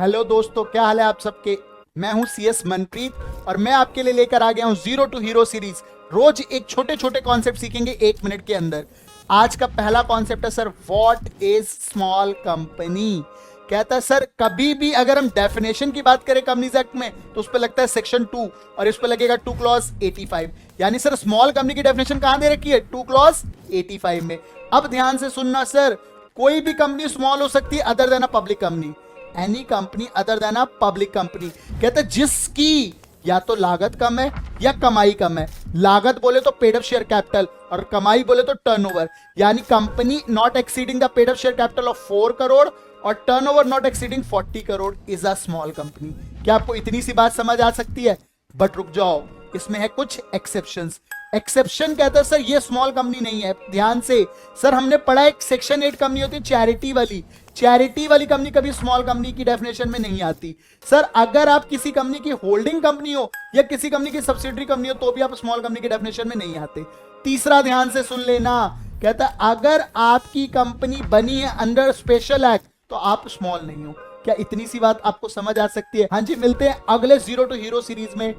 Hello दोस्तों, क्या हाल है आप सबके। मैं हूं सीएस मनप्रीत और मैं आपके लिए लेकर आ गया हूं जीरो टू हीरो सीरीज। रोज एक छोटे छोटे कॉन्सेप्ट सीखेंगे 1 मिनट के अंदर। आज का पहला कॉन्सेप्ट है sir, what is small company. कहता है सर, कभी भी अगर हम डेफिनेशन की बात करें कंपनीज एक्ट में तो उस पर लगता है सेक्शन 2 और इस पर लगेगा 2 क्लॉज 85। यानी सर स्मॉल कंपनी की डेफिनेशन कहां दे रखी है? 2 क्लॉज 85 में। अब ध्यान से सुनना सर, कोई भी कंपनी स्मॉल हो सकती है other than a public company. Any company other than a public company. कहते हैं जिसकी या तो लागत कम है या कमाई कम है। लागत बोले तो पेड अप शेयर कैपिटल और कमाई बोले तो टर्नओवर। यानी company not exceeding the paid up share capital of 4 crore और turnover not exceeding 40 crore is a small company. क्या आपको इतनी सी बात समझ आ सकती है? बट रुक जाओ, इसमें है कुछ एक्सेप्शंस। एक्सेप्शन कहता है सर ये स्मॉल कंपनी नहीं है। ध्यान से सर, हमने पढ़ा एक सेक्शन 8 कंपनी होती है चैरिटी वाली। चैरिटी वाली कंपनी कभी स्मॉल कंपनी की डेफिनेशन में नहीं आती। सर अगर आप किसी कंपनी की होल्डिंग कंपनी हो या किसी कंपनी की सब्सिडरी कंपनी हो तो भी आप स्मॉल कंपनी की डेफिनेशन में नहीं आते। तीसरा ध्यान से सुन लेना, कहता है अगर आपकी कंपनी बनी है अंडर स्पेशल एक्ट तो आप स्मॉल नहीं हो। क्या इतनी सी बात आपको समझ आ सकती है? हाँ जी, मिलते हैं अगले जीरो टू हीरो सीरीज में।